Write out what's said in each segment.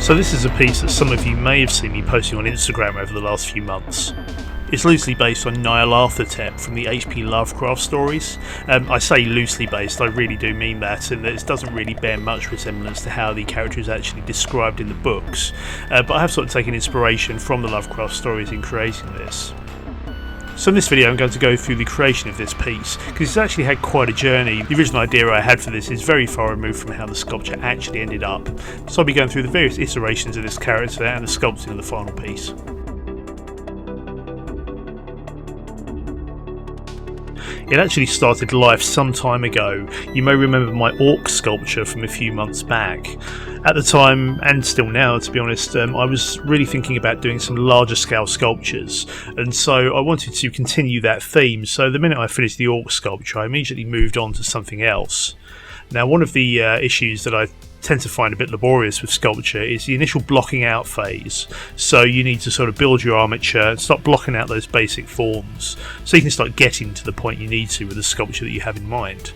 So this is a piece that some of you may have seen me posting on Instagram over the last few months. It's loosely based on Nyarlathotep from the H.P. Lovecraft stories. I say loosely based, I really do mean that, and that it doesn't really bear much resemblance to how the character is actually described in the books. But I have sort of taken inspiration from the Lovecraft stories in creating this. So in this video I'm going to go through the creation of this piece, because it's actually had quite a journey. The original idea I had for this is very far removed from how the sculpture actually ended up. So I'll be going through the various iterations of this character and the sculpting of the final piece. It actually started life some time ago. You may remember my orc sculpture from a few months back. At the time, and still now to be honest, I was really thinking about doing some larger scale sculptures, and so I wanted to continue that theme. So the minute I finished the orc sculpture, I immediately moved on to something else. Now, one of the issues that I tend to find a bit laborious with sculpture is the initial blocking out phase. So you need to sort of build your armature and start blocking out those basic forms so you can start getting to the point you need to with the sculpture that you have in mind.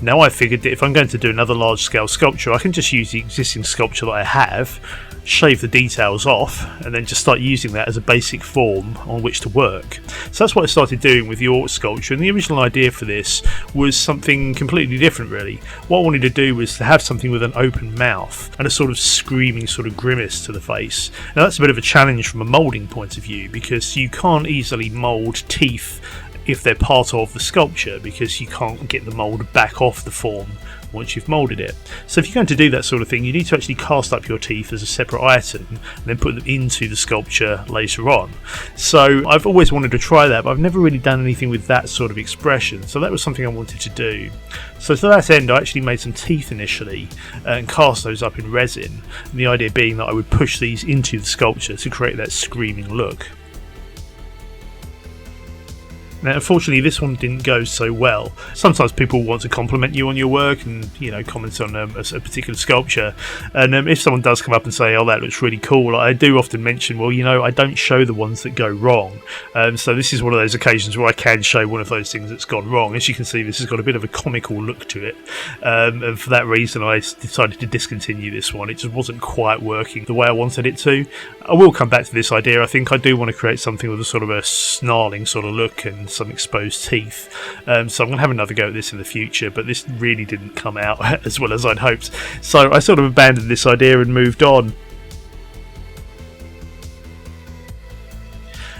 Now I figured that if I'm going to do another large scale sculpture, I can just use the existing sculpture that I have, shave the details off, and then just start using that as a basic form on which to work. So that's what I started doing with the orc sculpture, and the original idea for this was something completely different really. What I wanted to do was to have something with an open mouth and a sort of screaming sort of grimace to the face. Now that's a bit of a challenge from a moulding point of view, because you can't easily mould teeth if they're part of the sculpture, because you can't get the mould back off the form once you've moulded it. So if you're going to do that sort of thing, you need to actually cast up your teeth as a separate item and then put them into the sculpture later on. So I've always wanted to try that, but I've never really done anything with that sort of expression, so that was something I wanted to do. So to that end, I actually made some teeth initially and cast those up in resin, and the idea being that I would push these into the sculpture to create that screaming look. Now, unfortunately, this one didn't go so well. Sometimes people want to compliment you on your work and, comment on a particular sculpture. And if someone does come up and say, "Oh, that looks really cool," I do often mention, well, I don't show the ones that go wrong. So this is one of those occasions where I can show one of those things that's gone wrong. As you can see, this has got a bit of a comical look to it. And for that reason, I decided to discontinue this one. It just wasn't quite working the way I wanted it to. I will come back to this idea. I think I do want to create something with a sort of a snarling sort of look and some exposed teeth, so I'm going to have another go at this in the future, but this really didn't come out as well as I'd hoped, so I sort of abandoned this idea and moved on.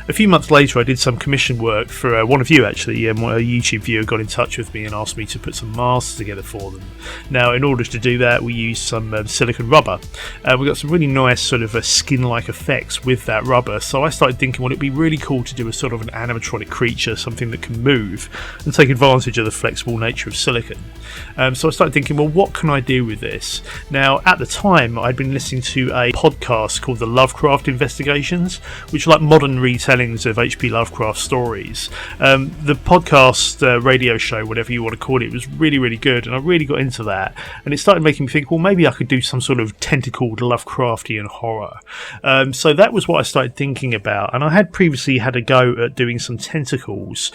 A few months later I did some commission work for one of you actually. A YouTube viewer got in touch with me and asked me to put some masks together for them. Now in order to do that we used some silicone rubber. We got some really nice sort of skin-like effects with that rubber, so I started thinking, well, it'd be really cool to do a sort of an animatronic creature, something that can move and take advantage of the flexible nature of silicone. So I started thinking, well, what can I do with this? Now at the time I'd been listening to a podcast called the Lovecraft Investigations, which are like modern retellings of H.P. Lovecraft stories. The podcast, radio show, whatever you want to call it, was really, really good, and I really got into that, and it started making me think, well, maybe I could do some sort of tentacled Lovecraftian horror. So that was what I started thinking about, and I had previously had a go at doing some tentacles.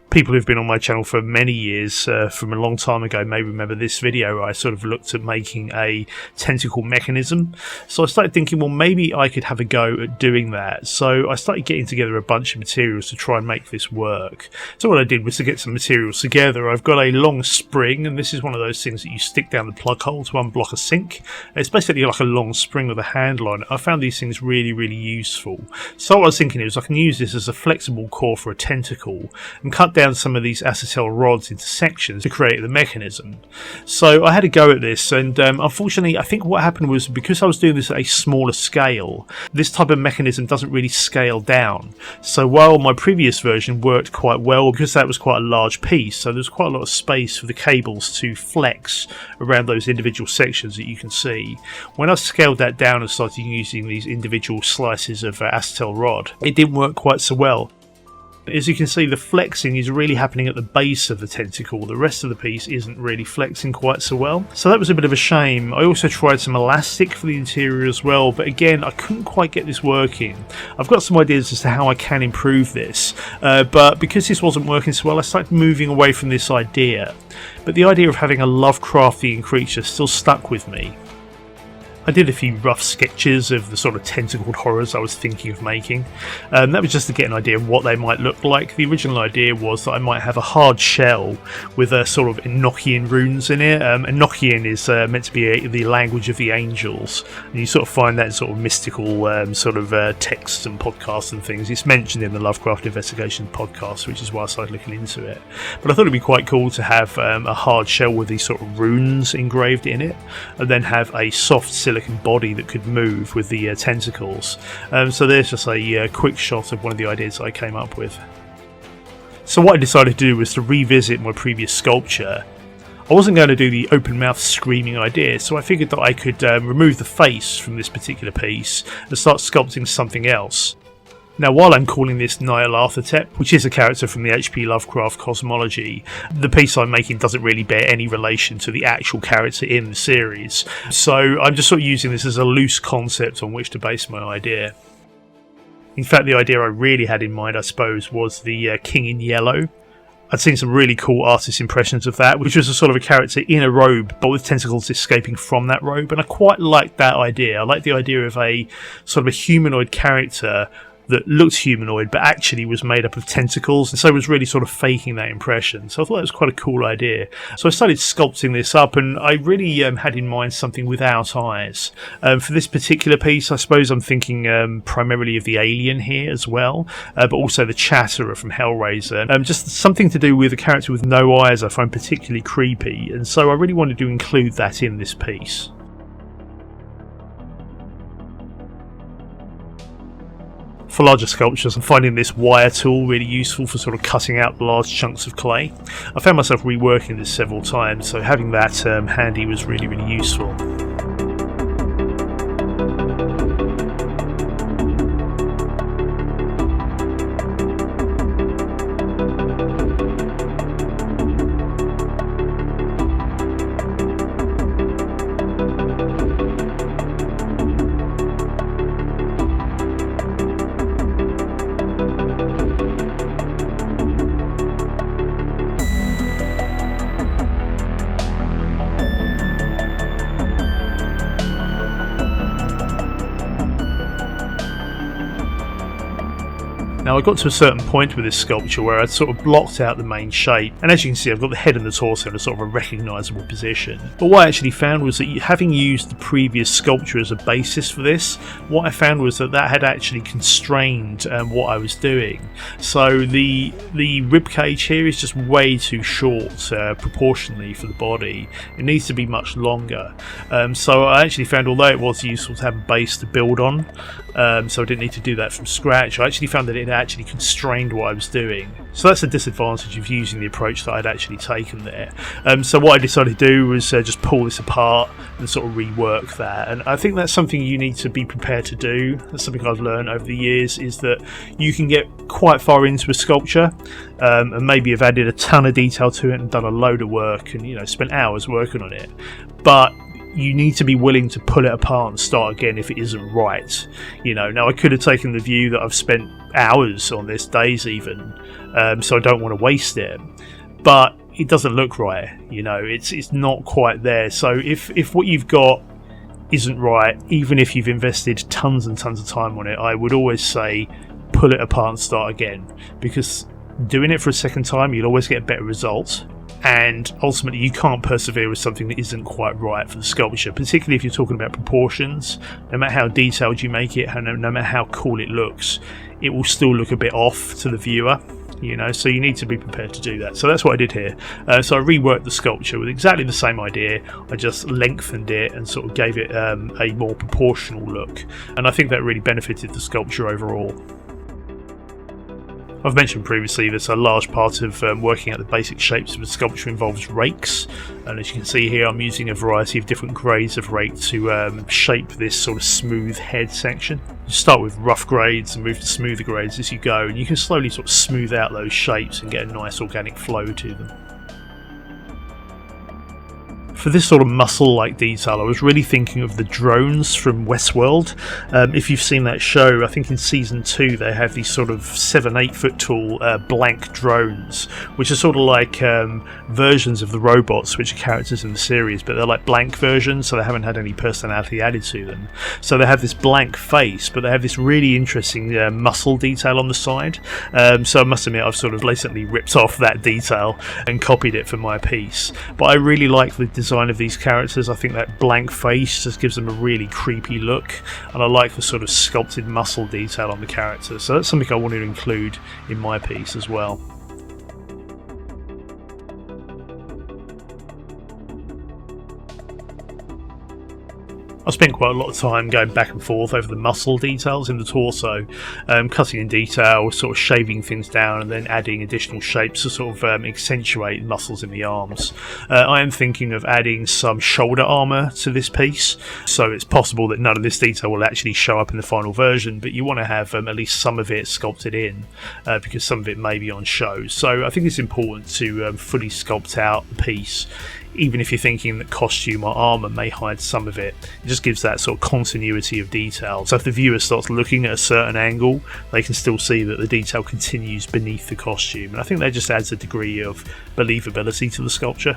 People who've been on my channel for many years, from a long time ago, may remember this video. I sort of looked at making a tentacle mechanism. So I started thinking, well, maybe I could have a go at doing that. So I started getting together a bunch of materials to try and make this work. So what I did was to get some materials together. I've got a long spring, and this is one of those things that you stick down the plug hole to unblock a sink. It's basically like a long spring with a handle on it. I found these things really, really useful. So what I was thinking is I can use this as a flexible core for a tentacle and cut down some of these acetal rods into sections to create the mechanism. So I had a go at this, and unfortunately I think what happened was, because I was doing this at a smaller scale, this type of mechanism doesn't really scale down. So while my previous version worked quite well, because that was quite a large piece, so there's quite a lot of space for the cables to flex around those individual sections that you can see. When I scaled that down and started using these individual slices of acetal rod, it didn't work quite so well. As you can see, the flexing is really happening at the base of the tentacle. The rest of the piece isn't really flexing quite so well. So that was a bit of a shame. I also tried some elastic for the interior as well, but again, I couldn't quite get this working. I've got some ideas as to how I can improve this, but because this wasn't working so well, I started moving away from this idea. But the idea of having a Lovecraftian creature still stuck with me. I did a few rough sketches of the sort of tentacled horrors I was thinking of making. That was just to get an idea of what they might look like. The original idea was that I might have a hard shell with a sort of Enochian runes in it. Enochian is meant to be the language of the angels, and you sort of find that in sort of mystical texts and podcasts and things. It's mentioned in the Lovecraft Investigation podcast, which is why I started looking into it. But I thought it'd be quite cool to have a hard shell with these sort of runes engraved in it, and then have a soft silicon body that could move with the tentacles. So there's just a quick shot of one of the ideas I came up with. So what I decided to do was to revisit my previous sculpture. I wasn't going to do the open mouth screaming idea, so I figured that I could remove the face from this particular piece and start sculpting something else. Now, while I'm calling this Nyarlathotep, which is a character from the H.P. Lovecraft cosmology, the piece I'm making doesn't really bear any relation to the actual character in the series. So I'm just sort of using this as a loose concept on which to base my idea. In fact, the idea I really had in mind, I suppose, was the King in Yellow. I'd seen some really cool artist impressions of that, which was a sort of a character in a robe, but with tentacles escaping from that robe, and I quite liked that idea. I like the idea of a sort of a humanoid character that looked humanoid but actually was made up of tentacles, and so was really sort of faking that impression. So I thought that was quite a cool idea. So I started sculpting this up, and I really had in mind something without eyes. For this particular piece, I suppose I'm thinking primarily of the alien here as well, but also the Chatterer from Hellraiser. Just something to do with a character with no eyes I find particularly creepy, and so I really wanted to include that in this piece. For larger sculptures, I'm finding this wire tool really useful for sort of cutting out large chunks of clay. I found myself reworking this several times, so having that handy was really, really useful. Now I got to a certain point with this sculpture where I'd sort of blocked out the main shape, and as you can see I've got the head and the torso in a sort of a recognisable position. But what I actually found was that having used the previous sculpture as a basis for this, what I found was that had actually constrained what I was doing. So the ribcage here is just way too short proportionally for the body. It needs to be much longer. So I actually found, although it was useful to have a base to build on, so I didn't need to do that from scratch, I actually found that it actually constrained what I was doing. So that's a disadvantage of using the approach that I'd actually taken there. So what I decided to do was just pull this apart and sort of rework that, and I think that's something you need to be prepared to do. That's something I've learned over the years, is that you can get quite far into a sculpture and maybe have added a ton of detail to it and done a load of work and spent hours working on it, but you need to be willing to pull it apart and start again if it isn't right. Now I could have taken the view that I've spent hours on this, days even, so I don't want to waste it, but it doesn't look right. It's not quite there. So if what you've got isn't right, even if you've invested tons and tons of time on it, I would always say pull it apart and start again, because doing it for a second time you'll always get a better result. And ultimately you can't persevere with something that isn't quite right for the sculpture, particularly if you're talking about proportions. No matter how detailed you make it, no matter how cool it looks, it will still look a bit off to the viewer, so you need to be prepared to do that. So that's what I did here. So I reworked the sculpture with exactly the same idea. I just lengthened it and sort of gave it a more proportional look, and I think that really benefited the sculpture overall. I've mentioned previously that a large part of working out the basic shapes of a sculpture involves rakes, and as you can see here I'm using a variety of different grades of rake to shape this sort of smooth head section. You start with rough grades and move to smoother grades as you go, and you can slowly sort of smooth out those shapes and get a nice organic flow to them. For For this sort of muscle-like detail, I was really thinking of the drones from Westworld. If you've seen that show, I think in season 2 they have these sort of 7-8 foot tall blank drones, which are sort of like versions of the robots which are characters in the series, but they're like blank versions, so they haven't had any personality added to them. So they have this blank face, but they have this really interesting muscle detail on the side. So I must admit I've sort of blatantly ripped off that detail and copied it for my piece. But I really like the design of these characters. I think that blank face just gives them a really creepy look, and I like the sort of sculpted muscle detail on the characters. So that's something I wanted to include in my piece as well. I spent quite a lot of time going back and forth over the muscle details in the torso, cutting in detail, sort of shaving things down, and then adding additional shapes to sort of accentuate muscles in the arms. I am thinking of adding some shoulder armour to this piece, so it's possible that none of this detail will actually show up in the final version, but you want to have at least some of it sculpted in, because some of it may be on show. So I think it's important to fully sculpt out the piece, even if you're thinking that costume or armour may hide some of it. It just gives that sort of continuity of detail. So if the viewer starts looking at a certain angle, they can still see that the detail continues beneath the costume. And I think that just adds a degree of believability to the sculpture.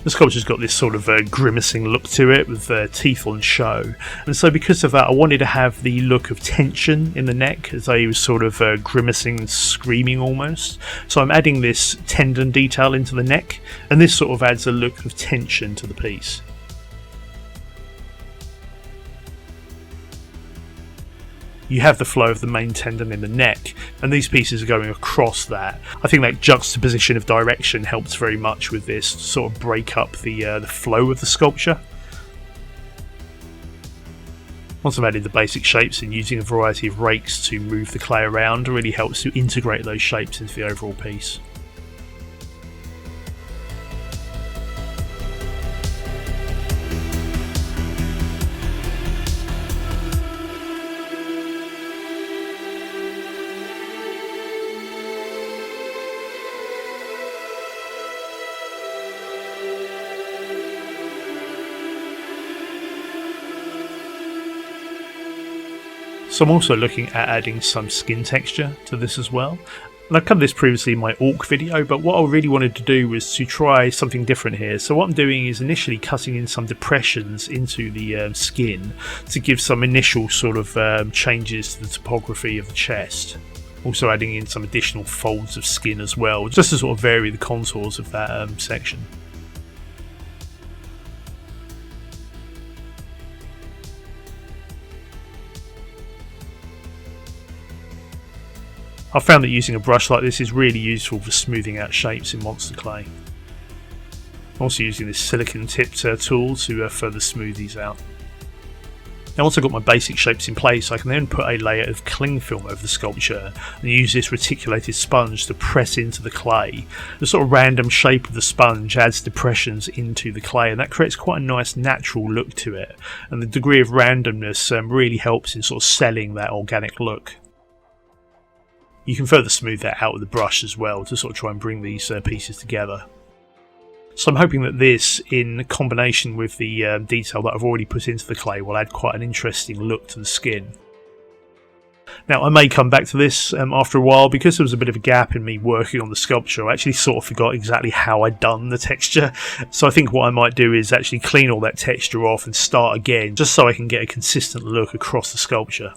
The sculpture's got this sort of grimacing look to it with teeth on show, and so because of that I wanted to have the look of tension in the neck, as though he was sort of grimacing and screaming almost. So I'm adding this tendon detail into the neck, and this sort of adds a look of tension to the piece. You have the flow of the main tendon in the neck, and these pieces are going across that. I think that juxtaposition of direction helps very much with this to sort of break up the flow of the sculpture. Once I've added the basic shapes and using a variety of rakes to move the clay around, it really helps to integrate those shapes into the overall piece. So I'm also looking at adding some skin texture to this as well. And I've covered this previously in my orc video, but what I really wanted to do was to try something different here. So what I'm doing is initially cutting in some depressions into the skin to give some initial sort of changes to the topography of the chest. Also adding in some additional folds of skin as well, just to sort of vary the contours of that section. I've found that using a brush like this is really useful for smoothing out shapes in monster clay. I'm also using this silicone tipped tool to further smooth these out. Now once I've got my basic shapes in place, I can then put a layer of cling film over the sculpture and use this reticulated sponge to press into the clay. The sort of random shape of the sponge adds depressions into the clay, and that creates quite a nice natural look to it, and the degree of randomness really helps in sort of selling that organic look. You can further smooth that out with a brush as well to sort of try and bring these pieces together. So I'm hoping that this, in combination with the detail that I've already put into the clay, will add quite an interesting look to the skin. Now I may come back to this after a while, because there was a bit of a gap in me working on the sculpture. I actually sort of forgot exactly how I'd done the texture, so I think what I might do is actually clean all that texture off and start again, just so I can get a consistent look across the sculpture.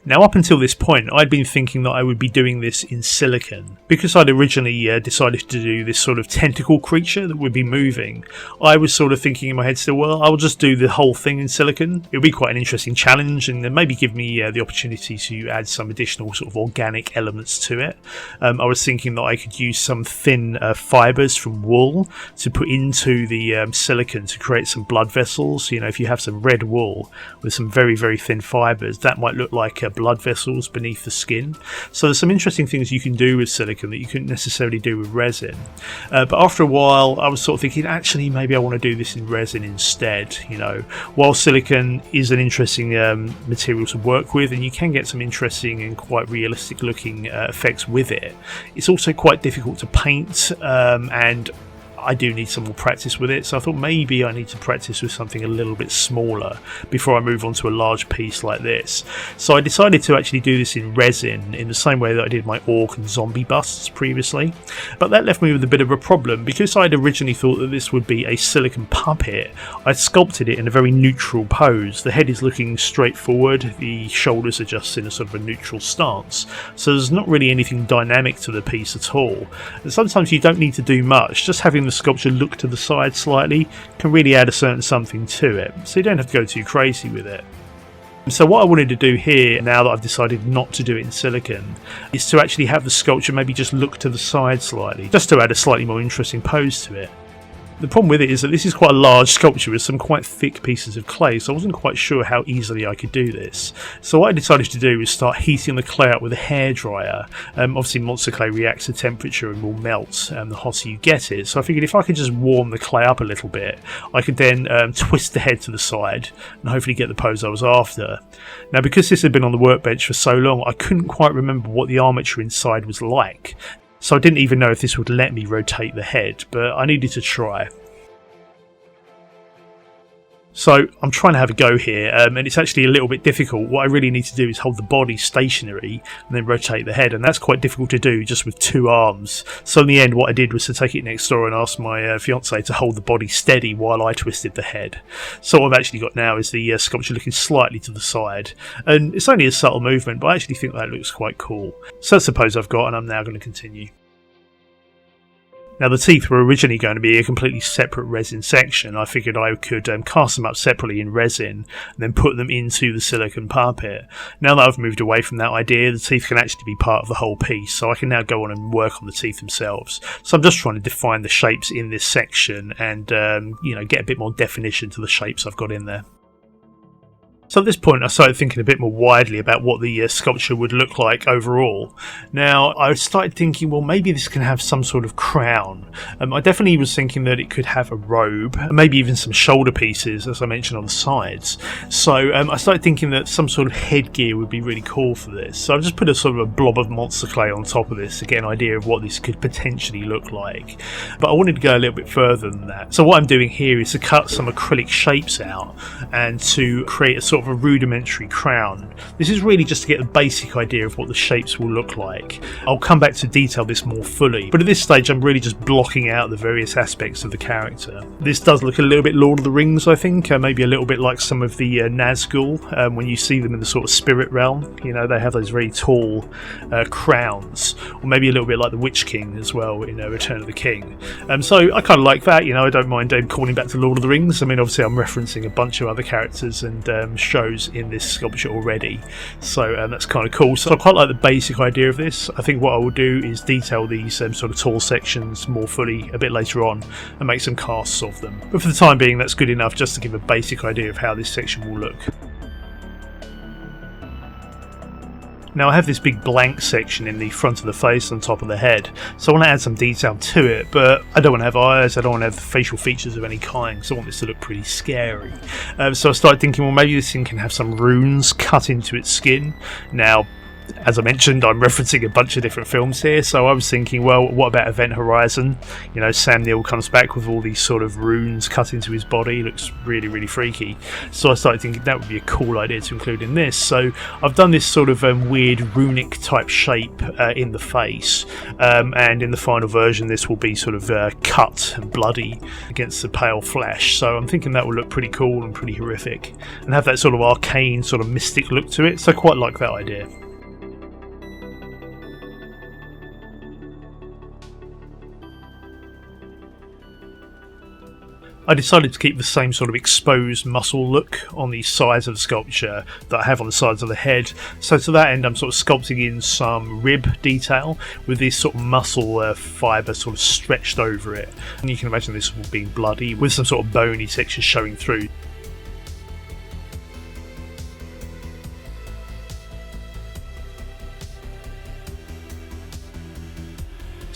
Now up until this point I'd been thinking that I would be doing this in silicon. Because I'd originally decided to do this sort of tentacle creature that would be moving, I was sort of thinking in my head still, well, I'll just do the whole thing in silicon. It would be quite an interesting challenge, and then maybe give me the opportunity to add some additional sort of organic elements to it. I was thinking that I could use some thin fibres from wool to put into the silicon to create some blood vessels. You know, if you have some red wool with some very, very thin fibres, that might look like blood vessels beneath the skin. So there's some interesting things you can do with silicon that you couldn't necessarily do with resin. But after a while, I was sort of thinking, actually, maybe I want to do this in resin instead. While silicon is an interesting material to work with, and you can get some interesting and quite realistic looking effects with it, it's also quite difficult to paint, and I do need some more practice with it, so I thought maybe I need to practice with something a little bit smaller before I move on to a large piece like this. So I decided to actually do this in resin in the same way that I did my orc and zombie busts previously, but that left me with a bit of a problem. Because I'd originally thought that this would be a silicon puppet, I sculpted it in a very neutral pose. The head is looking straight forward, the shoulders are just in a sort of a neutral stance, so there's not really anything dynamic to the piece at all. And sometimes you don't need to do much, just having the sculpture look to the side slightly can really add a certain something to it, so you don't have to go too crazy with it. So what I wanted to do here, now that I've decided not to do it in silicon, is to actually have the sculpture maybe just look to the side slightly, just to add a slightly more interesting pose to it. The problem with it is that this is quite a large sculpture with some quite thick pieces of clay, so I wasn't quite sure how easily I could do this. So what I decided to do is start heating the clay up with a hairdryer. Obviously monster clay reacts to temperature and will melt the hotter you get it, so I figured if I could just warm the clay up a little bit, I could then twist the head to the side and hopefully get the pose I was after. Now, because this had been on the workbench for so long, I couldn't quite remember what the armature inside was like. So I didn't even know if this would let me rotate the head, but I needed to try. So I'm trying to have a go here, and it's actually a little bit difficult. What I really need to do is hold the body stationary and then rotate the head, and that's quite difficult to do just with two arms. So in the end, what I did was to take it next door and ask my fiance to hold the body steady while I twisted the head. So what I've actually got now is the sculpture looking slightly to the side, and it's only a subtle movement, but I actually think that looks quite cool. So that's the pose I've got, and I'm now going to continue. Now, the teeth were originally going to be a completely separate resin section. I figured I could cast them up separately in resin and then put them into the silicon puppet. Now that I've moved away from that idea, the teeth can actually be part of the whole piece, so I can now go on and work on the teeth themselves. So I'm just trying to define the shapes in this section and get a bit more definition to the shapes I've got in there. So at this point I started thinking a bit more widely about what the sculpture would look like overall. Now I started thinking, well, maybe this can have some sort of crown. I definitely was thinking that it could have a robe, maybe even some shoulder pieces, as I mentioned, on the sides. So I started thinking that some sort of headgear would be really cool for this. So I've just put a sort of a blob of monster clay on top of this to get an idea of what this could potentially look like. But I wanted to go a little bit further than that. So what I'm doing here is to cut some acrylic shapes out and to create a sort of a rudimentary crown. This is really just to get the basic idea of what the shapes will look like. I'll come back to detail this more fully, but at this stage I'm really just blocking out the various aspects of the character. This does look a little bit Lord of the Rings, I think, maybe a little bit like some of the Nazgul when you see them in the sort of spirit realm. They have those very tall crowns, or maybe a little bit like the Witch King as well in Return of the King. So I kind of like that. I don't mind calling back to Lord of the Rings. I mean, obviously I'm referencing a bunch of other characters and shows in this sculpture already, so that's kind of cool. So I quite like the basic idea of this. I think what I will do is detail these sort of tall sections more fully a bit later on and make some casts of them, but for the time being that's good enough just to give a basic idea of how this section will look. Now I have this big blank section in the front of the face and top of the head, so I want to add some detail to it, but I don't want to have eyes, I don't want to have facial features of any kind, so I want this to look pretty scary. So I started thinking, well, maybe this thing can have some runes cut into its skin. Now, as I mentioned, I'm referencing a bunch of different films here, so I was thinking, well, what about Event Horizon? Sam Neill comes back with all these sort of runes cut into his body. Looks really, really freaky. So I started thinking that would be a cool idea to include in this. So I've done this sort of weird runic type shape in the face, and in the final version this will be sort of cut and bloody against the pale flesh. So I'm thinking that will look pretty cool and pretty horrific and have that sort of arcane, sort of mystic look to it. So I quite like that idea. I decided to keep the same sort of exposed muscle look on the sides of the sculpture that I have on the sides of the head. So to that end I'm sort of sculpting in some rib detail with this sort of muscle fibre sort of stretched over it. And you can imagine this will be bloody with some sort of bony texture showing through.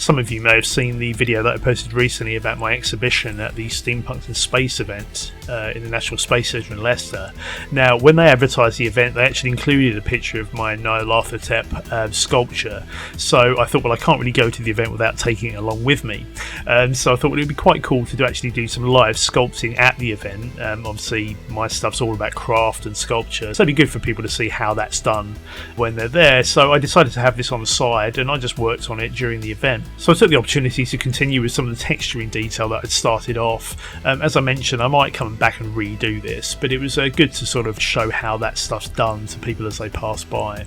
Some of you may have seen the video that I posted recently about my exhibition at the Steampunk and Space event in the National Space Centre in Leicester. Now, when they advertised the event, they actually included a picture of my Nyarlathotep sculpture. So I thought, well, I can't really go to the event without taking it along with me. So I thought, well, it would be quite cool to actually do some live sculpting at the event. Obviously, my stuff's all about craft and sculpture, so it'd be good for people to see how that's done when they're there. So I decided to have this on the side, and I just worked on it during the event. So I took the opportunity to continue with some of the texturing detail that I'd started off. As I mentioned, I might come back and redo this, but it was good to sort of show how that stuff's done to people as they pass by.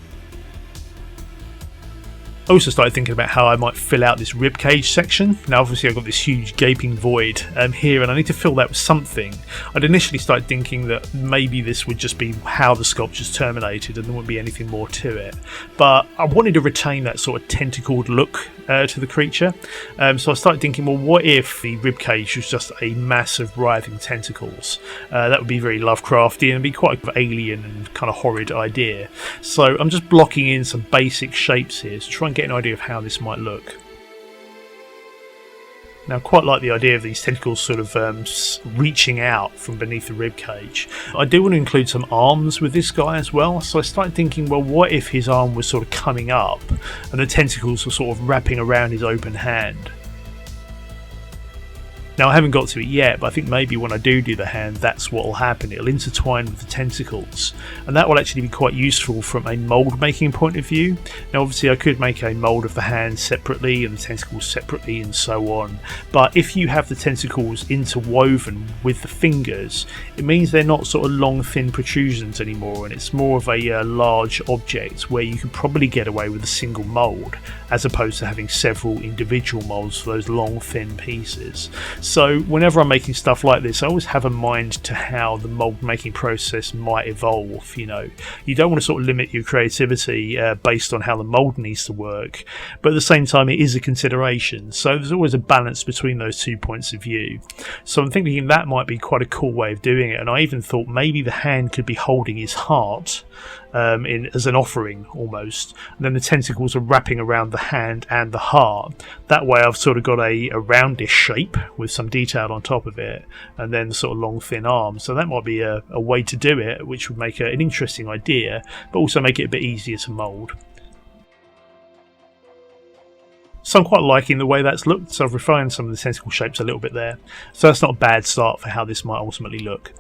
I also started thinking about how I might fill out this ribcage section. Now obviously I've got this huge gaping void here, and I need to fill that with something. I'd initially started thinking that maybe this would just be how the sculpture's terminated and there wouldn't be anything more to it. But I wanted to retain that sort of tentacled look to the creature. So I started thinking, well, what if the ribcage was just a mass of writhing tentacles? That would be very Lovecrafty and be quite an alien and kind of horrid idea. So I'm just blocking in some basic shapes here to try and get an idea of how this might look. Now, I quite like the idea of these tentacles sort of reaching out from beneath the ribcage. I do want to include some arms with this guy as well, so I started thinking, well, what if his arm was sort of coming up and the tentacles were sort of wrapping around his open hand? Now, I haven't got to it yet, but I think maybe when I do the hand, that's what will happen. It'll intertwine with the tentacles, and that will actually be quite useful from a mould making point of view. Now, obviously, I could make a mould of the hand separately and the tentacles separately and so on, but if you have the tentacles interwoven with the fingers, it means they're not sort of long, thin protrusions anymore, and it's more of a large object where you can probably get away with a single mould, as opposed to having several individual moulds for those long, thin pieces. So whenever I'm making stuff like this, I always have a mind to how the mould making process might evolve. You know, you don't want to sort of limit your creativity based on how the mould needs to work, but at the same time it is a consideration. So there's always a balance between those 2 points of view. So I'm thinking that might be quite a cool way of doing it, and I even thought maybe the hand could be holding his heart as an offering almost, and then the tentacles are wrapping around the hand and the heart. That way I've sort of got a roundish shape with some detail on top of it, and then sort of long thin arms. So that might be a way to do it, which would make an interesting idea, but also make it a bit easier to mould. So I'm quite liking the way that's looked, so I've refined some of the tentacle shapes a little bit there. So that's not a bad start for how this might ultimately look.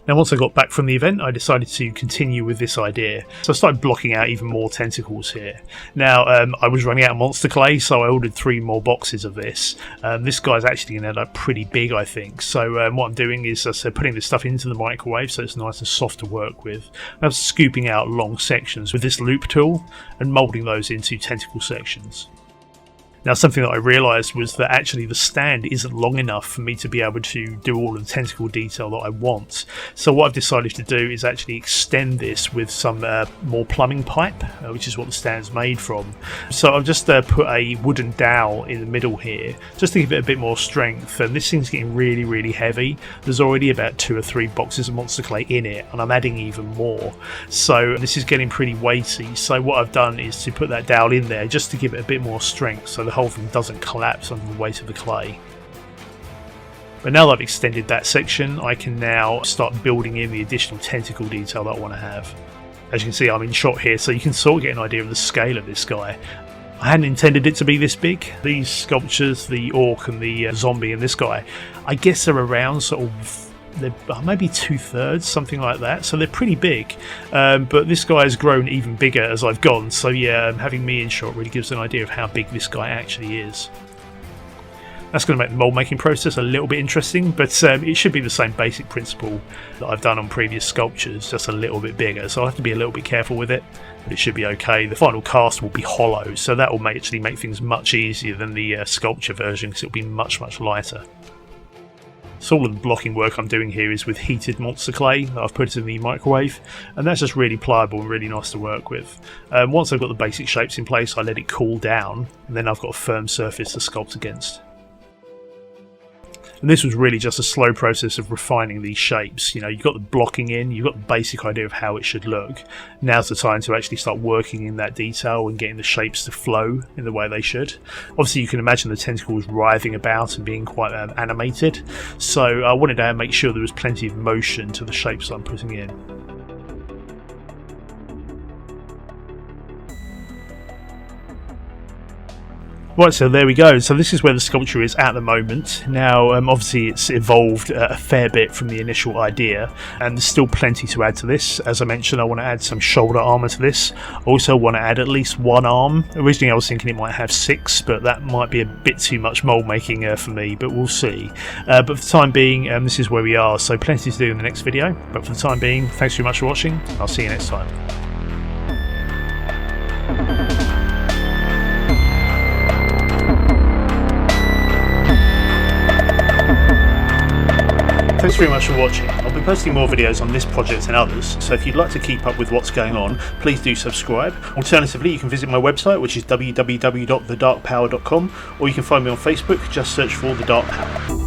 Now, once I got back from the event, I decided to continue with this idea. So I started blocking out even more tentacles here. Now, I was running out of monster clay, so I ordered 3 more boxes of this. This guy's actually going to end up pretty big, I think. So what I'm doing is putting this stuff into the microwave so it's nice and soft to work with. I'm scooping out long sections with this loop tool and moulding those into tentacle sections. Now, something that I realised was that actually the stand isn't long enough for me to be able to do all of the tentacle detail that I want. So what I've decided to do is actually extend this with some more plumbing pipe, which is what the stand's made from. So I've just put a wooden dowel in the middle here, just to give it a bit more strength. And this thing's getting really, really heavy. There's already about 2 or 3 boxes of monster clay in it, and I'm adding even more. So this is getting pretty weighty. So what I've done is to put that dowel in there just to give it a bit more strength, so the whole thing doesn't collapse under the weight of the clay. But now that I've extended that section, I can now start building in the additional tentacle detail that I want to have. As you can see, I'm in shot here, so you can sort of get an idea of the scale of this guy. I hadn't intended it to be this big. These sculptures, the orc and the zombie and this guy, I guess they're around sort of they're maybe 2/3, something like that, so they're pretty big, but this guy has grown even bigger as I've gone, so yeah, having me in shot really gives an idea of how big this guy actually is. That's going to make the mould making process a little bit interesting, but it should be the same basic principle that I've done on previous sculptures, just a little bit bigger, so I'll have to be a little bit careful with it, but it should be okay. The final cast will be hollow, so that will actually make things much easier than the sculpture version, because it will be much, much lighter. So all of the blocking work I'm doing here is with heated monster clay that I've put in the microwave, and that's just really pliable and really nice to work with. Once I've got the basic shapes in place, I let it cool down, and then I've got a firm surface to sculpt against. And this was really just a slow process of refining these shapes. You know, you've got the blocking in, you've got the basic idea of how it should look. Now's the time to actually start working in that detail and getting the shapes to flow in the way they should. Obviously you can imagine the tentacles writhing about and being quite animated, so I wanted to make sure there was plenty of motion to the shapes I'm putting in. Right, so there we go. So this is where the sculpture is at the moment. Now, obviously it's evolved a fair bit from the initial idea, and there's still plenty to add to this. As I mentioned, I want to add some shoulder armour to this. I also want to add at least one arm. Originally I was thinking it might have 6, but that might be a bit too much mould making for me, but we'll see. But for the time being, this is where we are. So plenty to do in the next video, but for the time being, thanks very much for watching. I'll see you next time. Thanks very much for watching. I'll be posting more videos on this project and others, so if you'd like to keep up with what's going on, please do subscribe. Alternatively, you can visit my website, which is www.thedarkpower.com, or you can find me on Facebook. Just search for The Dark Power.